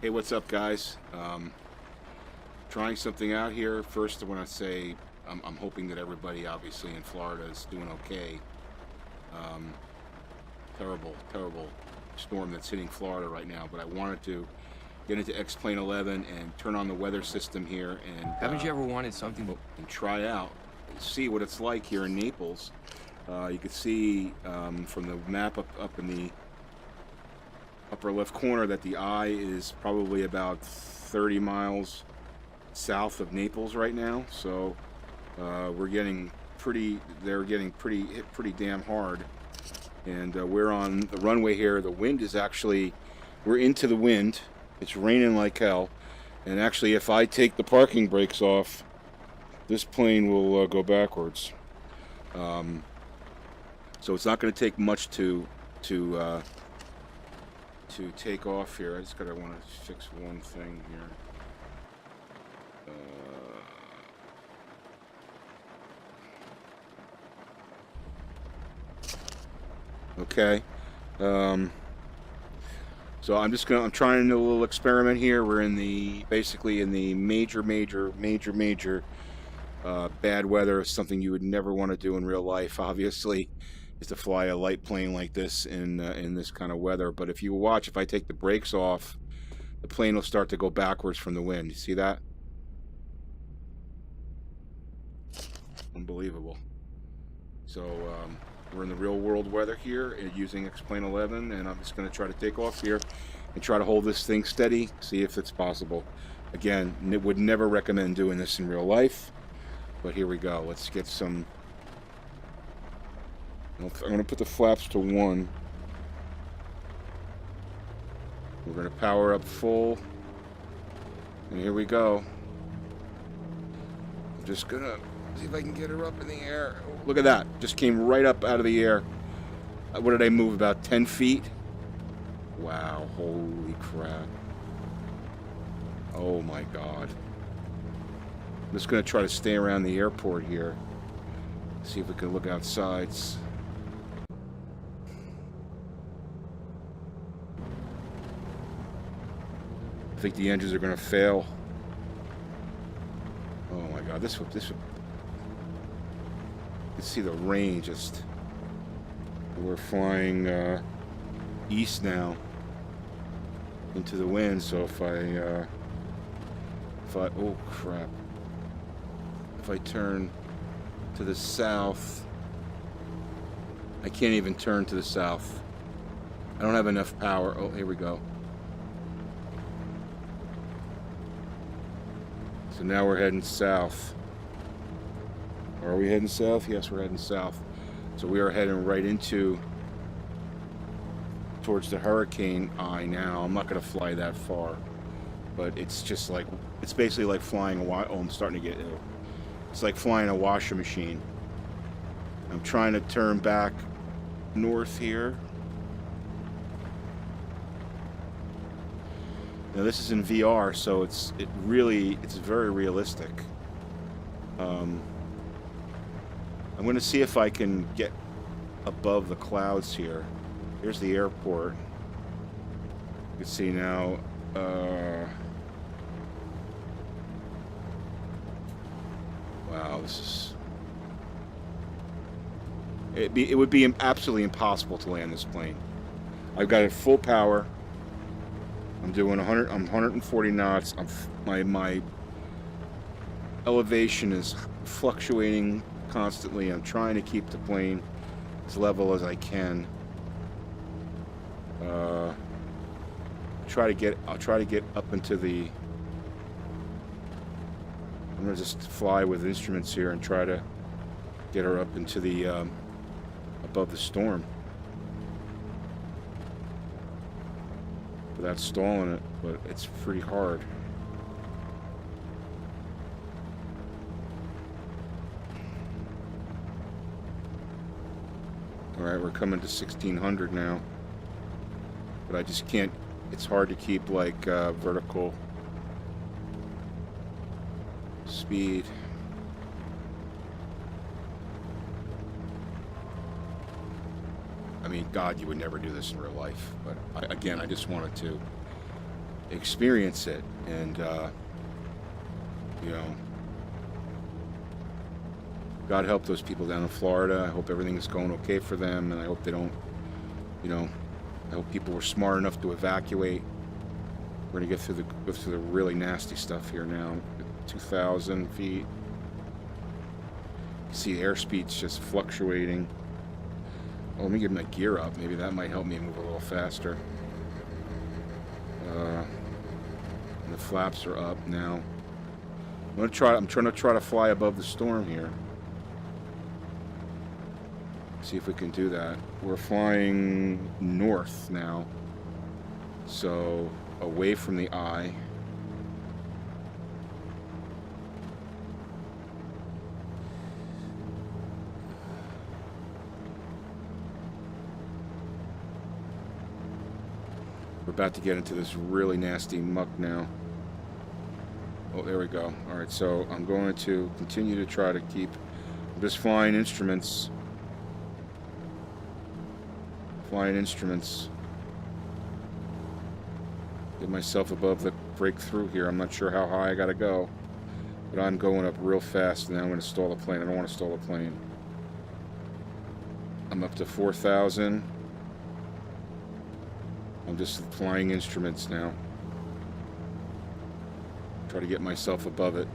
Hey, what's up, guys? Trying something out here. First, I want to say I'm hoping that everybody, obviously, in Florida is doing okay. Um, terrible storm that's hitting Florida right now. But I wanted to get into X-Plane 11 and turn on the weather system here Haven't you ever wanted something? and try out, see what it's like here in Naples. You can see from the map up in the upper left corner that the eye is probably about 30 miles south of Naples right now. So we're getting they're getting hit pretty damn hard. And we're on the runway here. The wind is actually, we're into the wind. It's raining like hell. And actually, if I take the parking brakes off, this plane will go backwards. So it's not going to take much to take off here. I just want to fix one thing here. Okay. So I'm trying to do a little experiment here. We're basically in the major bad weather. Something you would never want to do in real life, obviously, is to fly a light plane like this in this kind of weather. But if you watch, if I take the brakes off, the plane will start to go backwards from the wind. You see that? Unbelievable. So we're in the real world weather here using X-Plane 11, and I'm just going to try to take off here and try to hold this thing steady, see if it's possible. Again, would never recommend doing this in real life, but here we go. Let's get some. I'm going to put the flaps to 1. We're going to power up full, and here we go. I'm just going to see if I can get her up in the air. Look at that. Just came right up out of the air. What did I move? About 10 feet? Wow. Holy crap. Oh my God. I'm just going to try to stay around the airport here. See if we can look outside. I think the engines are going to fail. Oh my God. This would you see the rain just. We're flying east now into the wind, so if I oh crap, if I turn to the south, I can't even turn to the south. I don't have enough power. Oh, here we go. So now we're heading south. Are we heading south? Yes, we're heading south. So we are heading right towards the hurricane eye now. I'm not going to fly that far, but it's just like, it's basically like flying oh, I'm starting to get ill. It's like flying a washer machine. I'm trying to turn back north here. Now this is in VR, so it's very realistic. I'm going to see if I can get above the clouds here. Here's the airport. You can see now. Wow, it would be absolutely impossible to land this plane. I've got it full power. I'm doing 140 knots. My elevation is fluctuating constantly. I'm trying to keep the plane as level as I can. I'll try to get up into the. I'm gonna just fly with instruments here and try to get her up into the above the storm without stalling it, but it's pretty hard. Alright, we're coming to 1600 now. But I just can't, it's hard to keep like vertical speed. I mean, God, you would never do this in real life. But again, I just wanted to experience it. And, you know, God help those people down in Florida. I hope everything is going okay for them, and I hope they don't, you know, I hope people were smart enough to evacuate. We're gonna go through the really nasty stuff here now. 2,000 feet. You see the airspeed's just fluctuating. Oh, let me get my gear up. Maybe that might help me move a little faster. And the flaps are up now. I'm trying to try to fly above the storm here. See if we can do that. We're flying north now, so away from the eye. We're about to get into this really nasty muck now. Oh, there we go. All right, so I'm going to continue to try to keep just flying instruments. Flying instruments. Get myself above the breakthrough here. I'm not sure how high I gotta go, but I'm going up real fast, and then I'm going to stall the plane. I don't want to stall the plane. I'm up to 4,000. I'm just flying instruments now. Try to get myself above it.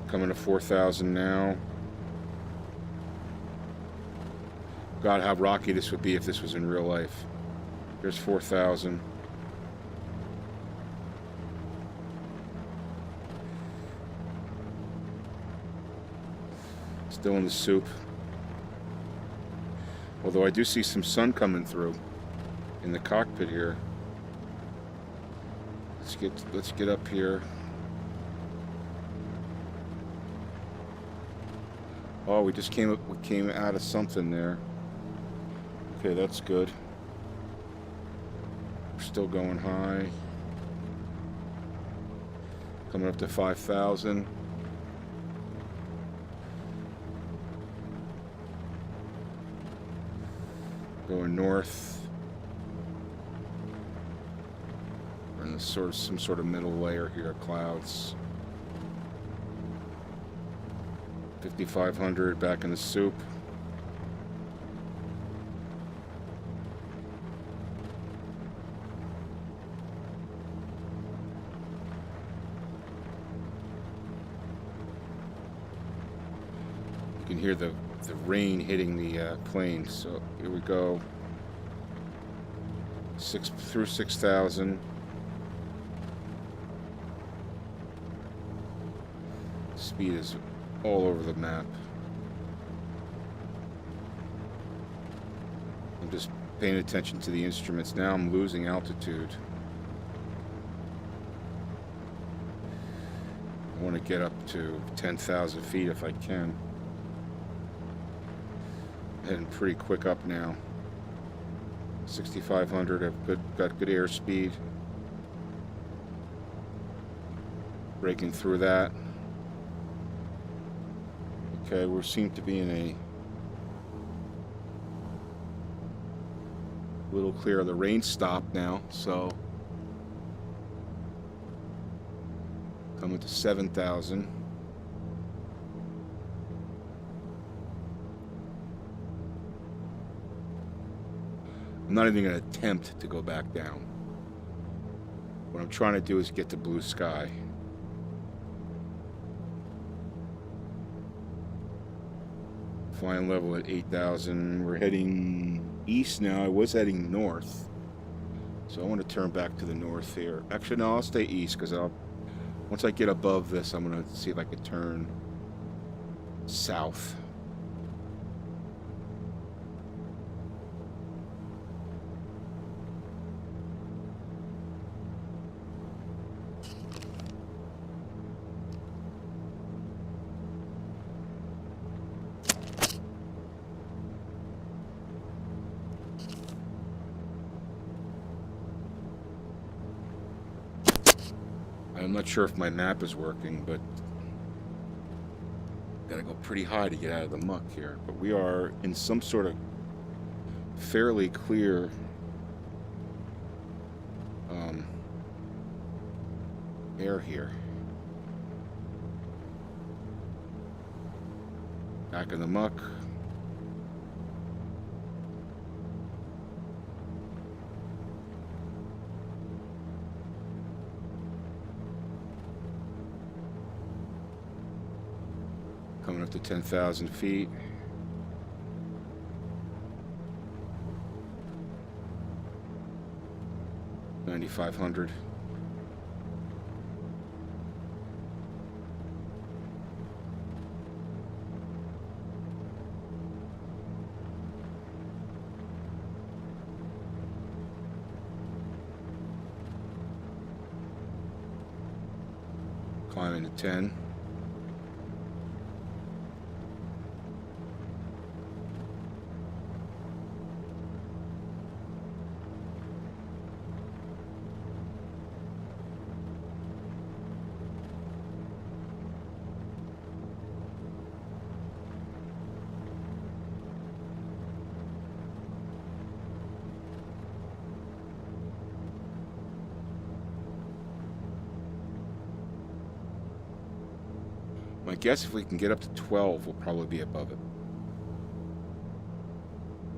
Coming to 4,000 now. God, how rocky this would be if this was in real life. There's 4,000. Still in the soup. Although I do see some sun coming through in the cockpit here. Let's get up here. Oh, we came out of something there. Okay, that's good. We're still going high. Coming up to 5,000. Going north. We're in some sort of middle layer here of clouds. 5,500 back in the soup. You can hear the rain hitting the plane. So here we go. Through 6,000. Speed is all over the map. I'm just paying attention to the instruments. Now I'm losing altitude. I want to get up to 10,000 feet if I can. Heading pretty quick up now. 6,500. I've got good airspeed. Breaking through that. Okay, we seem to be in a little clear. The rain stopped now, so coming to 7,000. I'm not even going to attempt to go back down. What I'm trying to do is get to blue sky. Flying level at 8,000. We're heading east now. I was heading north, so I want to turn back to the north here. Actually, no, I'll stay east because once I get above this, I'm going to see if I can turn south. I'm not sure if my map is working, but gotta go pretty high to get out of the muck here. But we are in some sort of fairly clear air here. Back in the muck. Coming up to 10,000 feet. $9,500. Climbing to 10. My guess, if we can get up to 12, we'll probably be above it.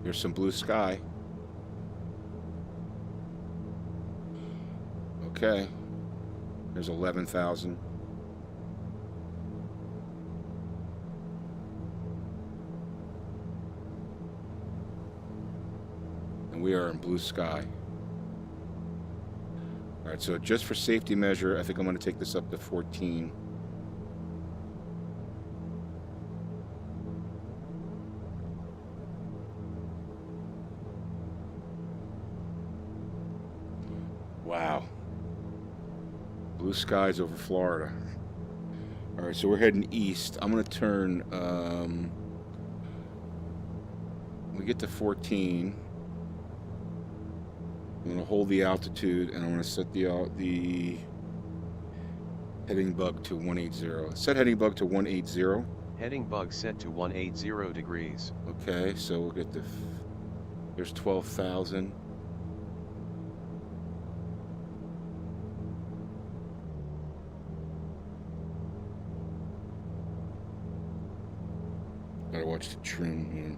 There's some blue sky. Okay. There's 11,000. And we are in blue sky. All right, so just for safety measure, I think I'm going to take this up to 14. Wow. Blue skies over Florida. All right, so we're heading east. I'm going to turn, when we get to 14, I'm going to hold the altitude, and I'm going to set the heading bug to 180. Set heading bug to 180. Heading bug set to 180 degrees. Okay, so we'll get there's 12,000. Gotta watch the trim here.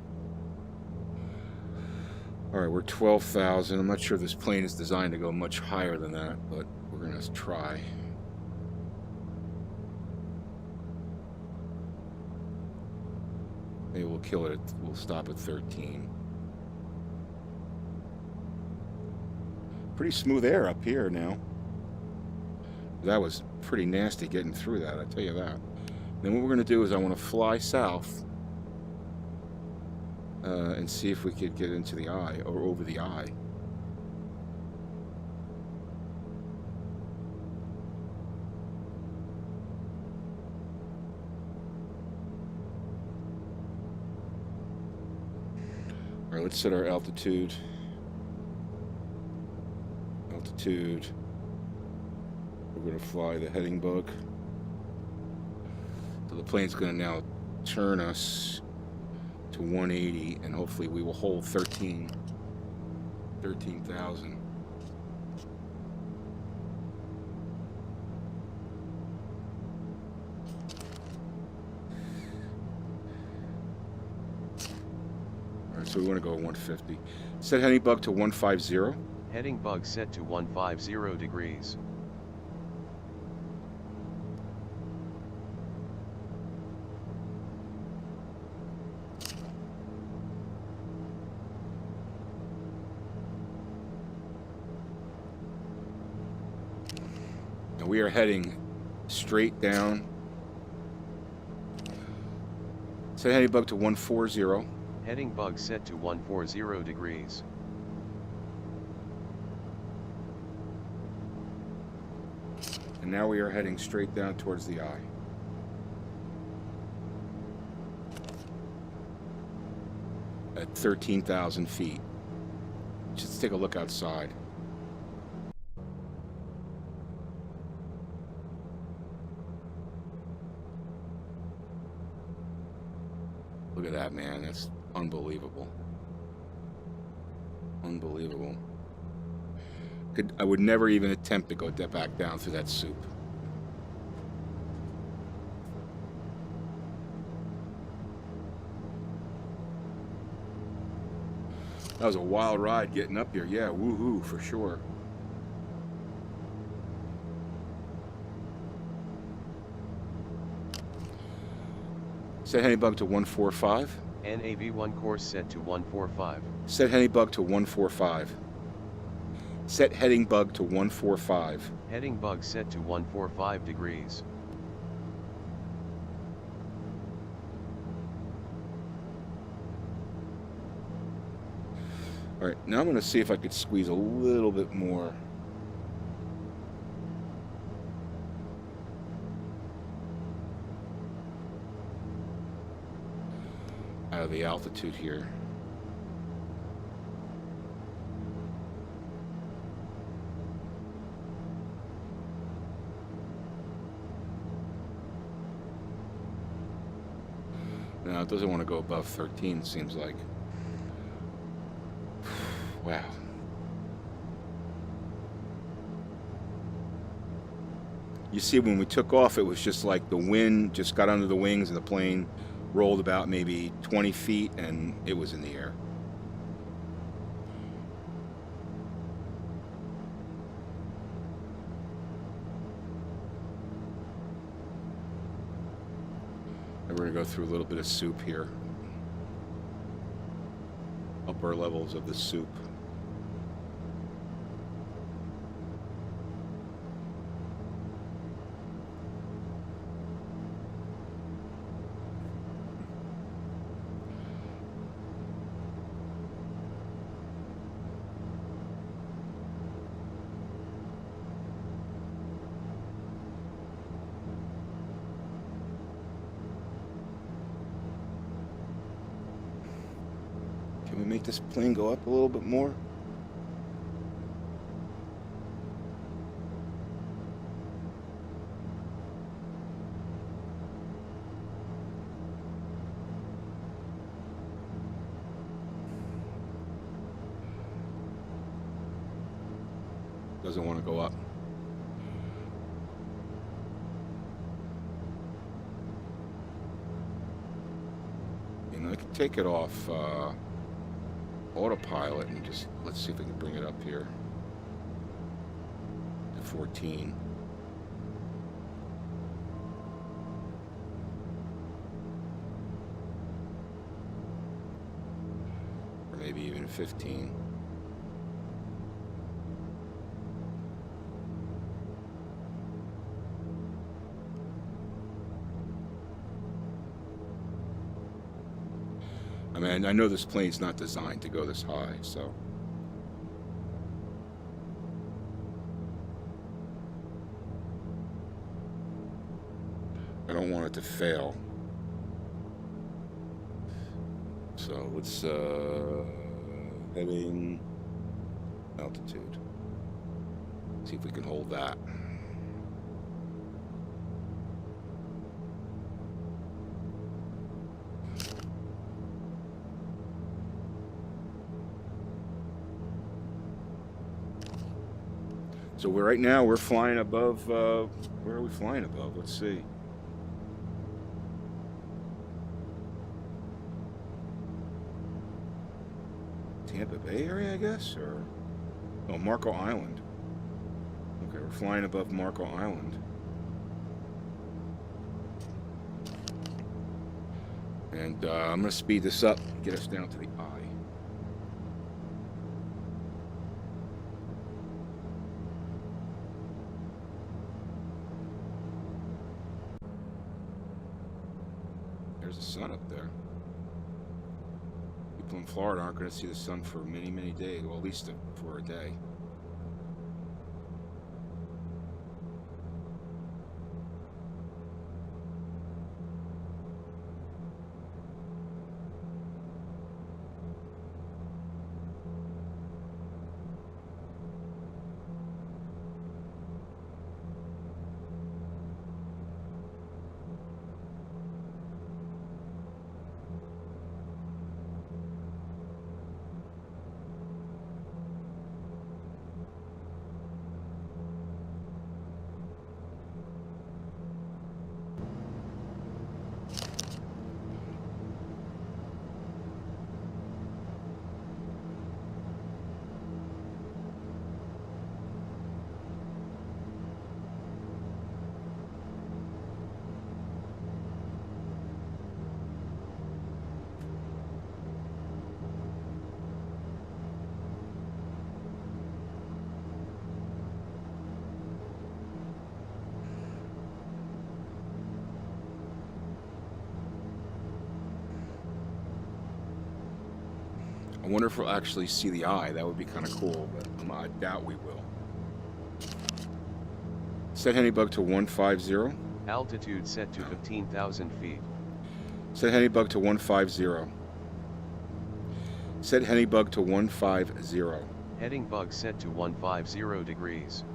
Alright, we're 12,000. I'm not sure this plane is designed to go much higher than that, but we're gonna try. Maybe we'll kill it we'll stop at 13. Pretty smooth air up here now. That was pretty nasty getting through that, I tell you that. Then what we're gonna do is I want to fly south. And see if we could get into the eye, or over the eye. Alright, let's set our altitude. Altitude. We're going to fly the heading bug. So the plane's going to now turn us to 180, and hopefully we will hold 13,000. Alright, so we want to go 150. Set heading bug to 150. Heading bug set to 150 degrees. We are heading straight down. Set heading bug to 140. Heading bug set to 140 degrees. And now we are heading straight down towards the eye. At 13,000 feet. Just take a look outside. Look at that, man. That's unbelievable. Unbelievable. I would never even attempt to go back down through that soup. That was a wild ride getting up here. Yeah, woohoo, for sure. Set Honeybug to 145. NAV1 course set to 145. Set Honeybug to 145. Set heading bug to 145. Heading bug set to 145 degrees. All right, now I'm going to see if I could squeeze a little bit more. Out of the altitude here. No, it doesn't want to go above 13, it seems like. Wow. You see, when we took off, it was just like the wind just got under the wings and the plane rolled about maybe 20 feet and it was in the air. And we're going to go through a little bit of soup here. Upper levels of the soup. Can we make this plane go up a little bit more? Doesn't want to go up. You know, I could take it off autopilot and just, let's see if we can bring it up here to 14. Or maybe even 15. I mean, I know this plane's not designed to go this high, so. I don't want it to fail. So let's, heading altitude. See if we can hold that. So right now we're flying above, where are we flying above? Let's see. Tampa Bay area, I guess, or, oh, Marco Island. Okay, we're flying above Marco Island. And I'm going to speed this up and get us down to the eye. There's the sun up there. People in Florida aren't going to see the sun for many, many days. Well, at least for a day. I wonder if we'll actually see the eye. That would be kind of cool, but I doubt we will. Set Hennybug to 150. Altitude set to 15,000 feet. Set Hennybug to 150. Set Hennybug to 150. Heading bug set to 150 degrees.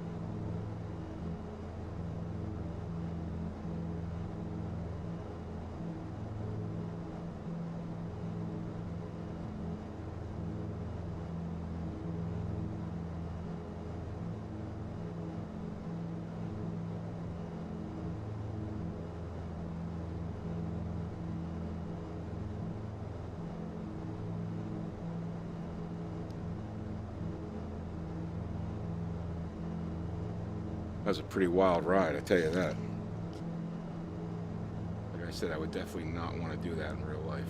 That was a pretty wild ride, I tell you that. Like I said, I would definitely not want to do that in real life.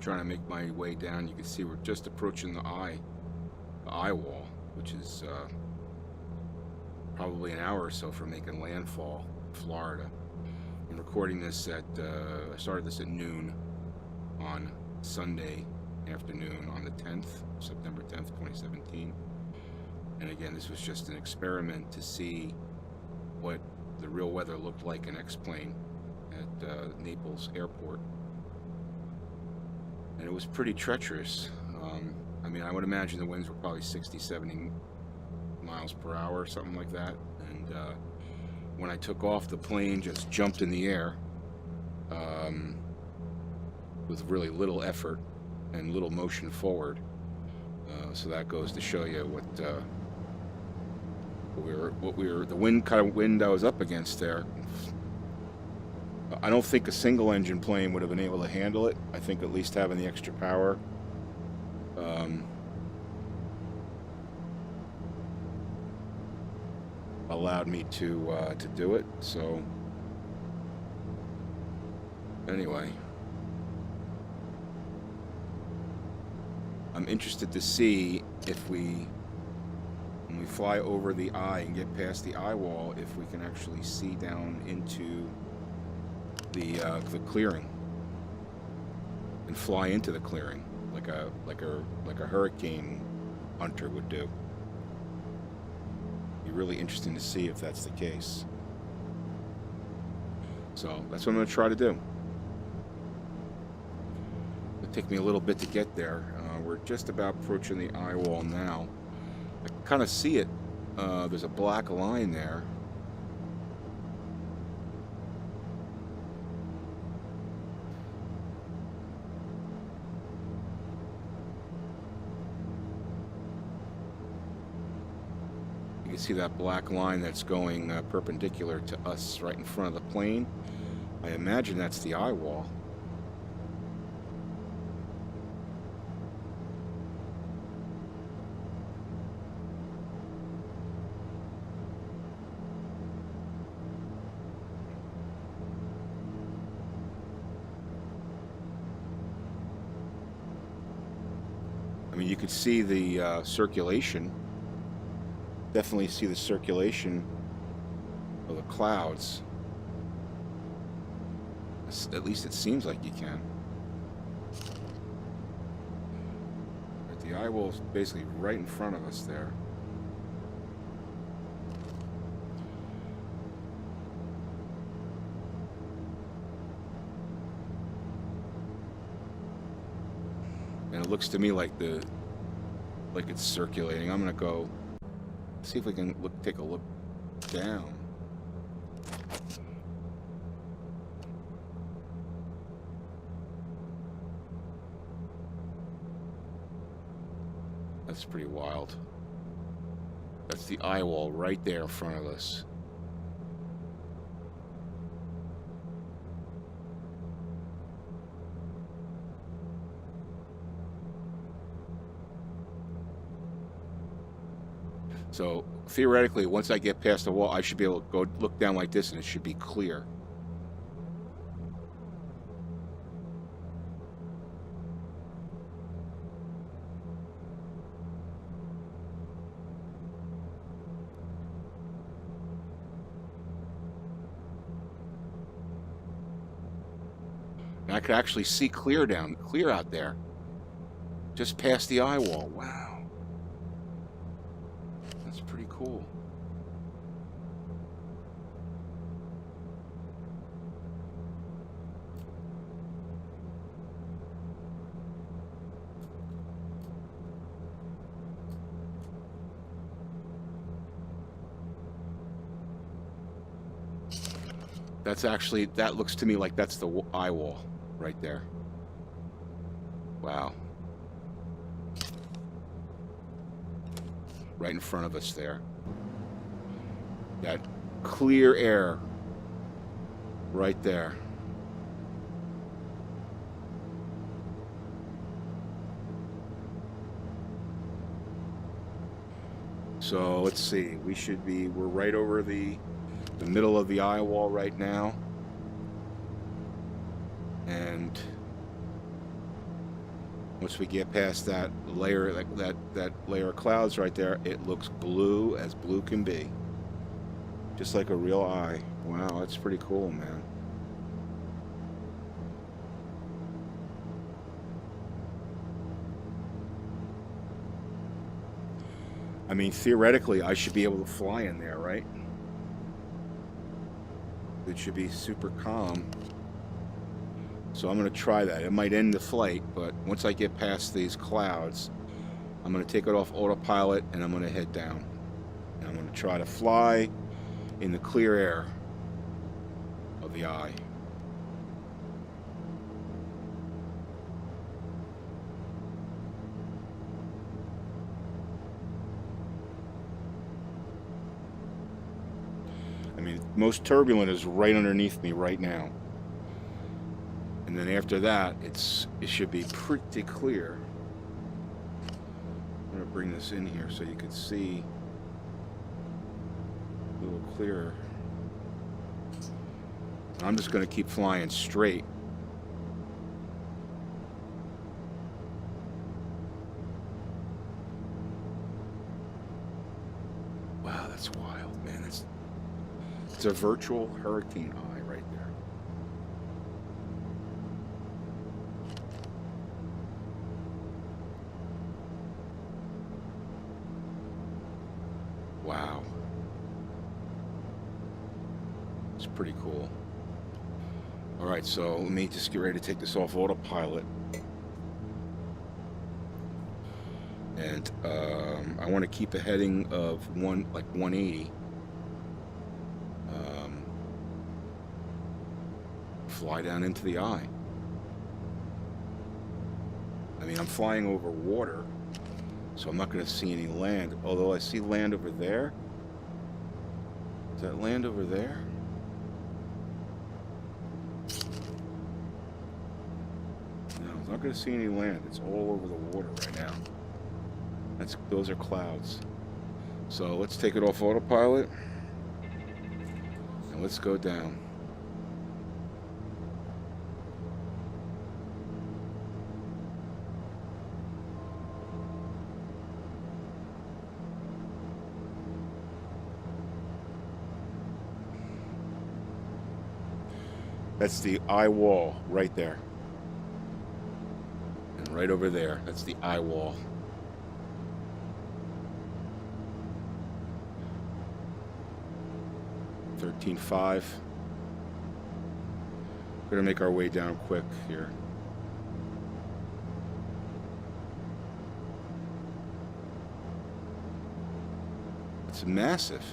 Trying to make my way down. You can see we're just approaching the eye wall, which is probably an hour or so from making landfall in Florida. I'm recording this at I started this at noon on Sunday afternoon on the 10th, September 10th, 2017. And again, this was just an experiment to see what the real weather looked like in X-plane at Naples airport. And it was pretty treacherous. I mean, I would imagine the winds were probably 60, 70 miles per hour or something like that. And when I took off, the plane just jumped in the air with really little effort and little motion forward. So that goes to show you the wind I was up against there. I don't think a single engine plane would have been able to handle it. I think at least having the extra power allowed me to do it. So anyway, I'm interested to see if when we fly over the eye and get past the eye wall, if we can actually see down into the clearing and fly into the clearing like a hurricane hunter would do. Be really interesting to see if that's the case. So that's what I'm going to try to do. It'll take me a little bit to get there. We're just about approaching the eye wall now. I kind of see it. There's a black line there. You see that black line that's going perpendicular to us right in front of the plane? I imagine that's the eye wall. I mean, you could see the circulation. Definitely see the circulation of the clouds. At least it seems like you can. But the eye wall is basically right in front of us there. And it looks to me like it's circulating. I'm gonna go see if we can take a look down. That's pretty wild. That's the eye wall right there in front of us. So theoretically, once I get past the wall, I should be able to go look down like this and it should be clear. And I could actually see clear out there. Just past the eye wall. Wow. That's pretty cool. That looks to me like that's the eye wall right there. Wow. Right in front of us there. That clear air right there. So let's see, we're right over the middle of the eye wall right now. And once we get past that layer, that layer of clouds right there, it looks blue as blue can be. Just like a real eye. Wow, that's pretty cool, man. I mean, theoretically, I should be able to fly in there, right? It should be super calm. So I'm going to try that. It might end the flight, but once I get past these clouds, I'm going to take it off autopilot and I'm going to head down. And I'm going to try to fly in the clear air of the eye. I mean, most turbulent is right underneath me right now. And then after that, it should be pretty clear. I'm going to bring this in here so you can see a little clearer. I'm just going to keep flying straight. Wow, that's wild, man. It's a virtual hurricane eye right there. Wow. It's pretty cool. All right, so let me just get ready to take this off autopilot. And I want to keep a heading of 180. Fly down into the eye. I mean, I'm flying over water, so I'm not going to see any land. Although I see land over there, that land over there? No, I'm not going to see any land. It's all over the water right now. Those are clouds. So let's take it off autopilot. And let's go down. That's the eye wall right there. And right over there, that's the eye wall. $13.5. We're gonna make our way down quick here. It's massive.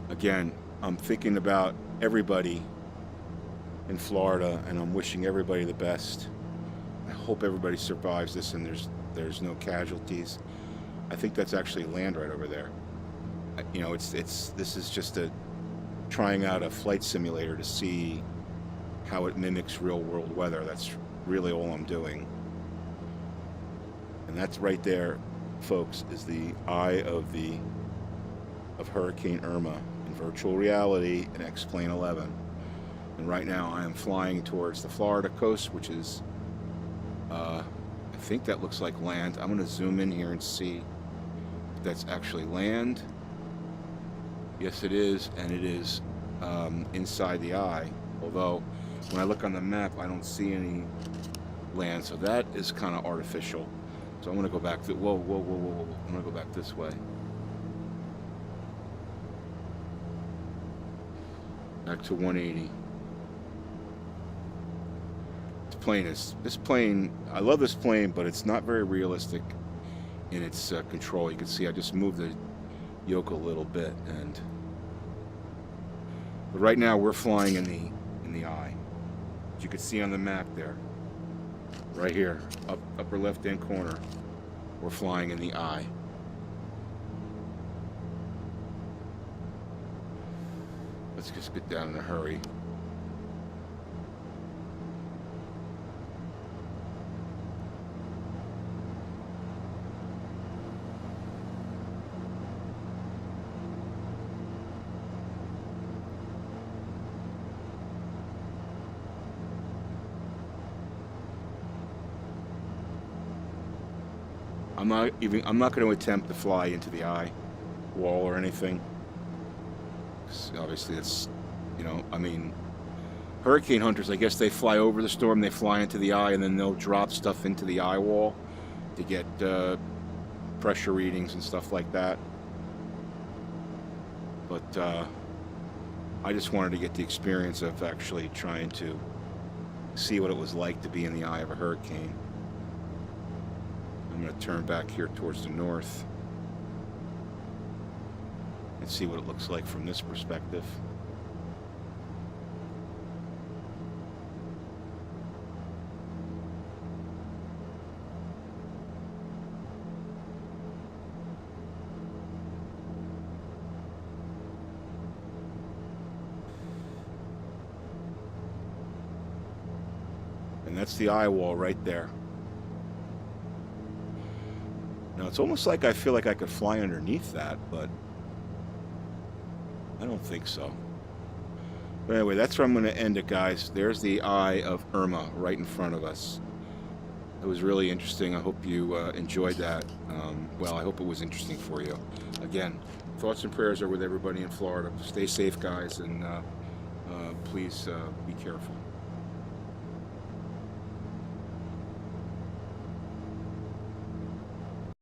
Again, I'm thinking about everybody in Florida, and I'm wishing everybody the best. I hope everybody survives this and there's no casualties. I think that's actually land right over there. You know, this is just trying out a flight simulator to see how it mimics real world weather. That's really all I'm doing. And that's right there, folks, is the eye of Hurricane Irma in virtual reality in X-Plane 11. And right now I am flying towards the Florida coast, which is I think that looks like land. I'm going to zoom in here and see if that's actually land. Yes, it is, and it is inside the eye. Although when I look on the map, I don't see any land, so that is kind of artificial. So I'm going to go back to whoa. I'm going to go back this way. Back to 180. This plane, I love this plane, but it's not very realistic in its control. You can see I just moved the yoke a little bit, but right now we're flying in the eye. As you can see on the map there, right here, upper left hand corner, we're flying in the eye. Let's just get down in a hurry. I'm not going to attempt to fly into the eye wall or anything. Obviously it's, you know, I mean, hurricane hunters, I guess they fly over the storm, they fly into the eye, and then they'll drop stuff into the eye wall to get pressure readings and stuff like that. But I just wanted to get the experience of actually trying to see what it was like to be in the eye of a hurricane. I'm going to turn back here towards the north and see what it looks like from this perspective. And that's the eye wall right there. Now it's almost like I feel like I could fly underneath that, but I don't think so. But anyway, that's where I'm going to end it, guys. There's the eye of Irma right in front of us. It was really interesting. I hope you enjoyed that. Well, I hope it was interesting for you. Again, thoughts and prayers are with everybody in Florida. Stay safe, guys, and please be careful.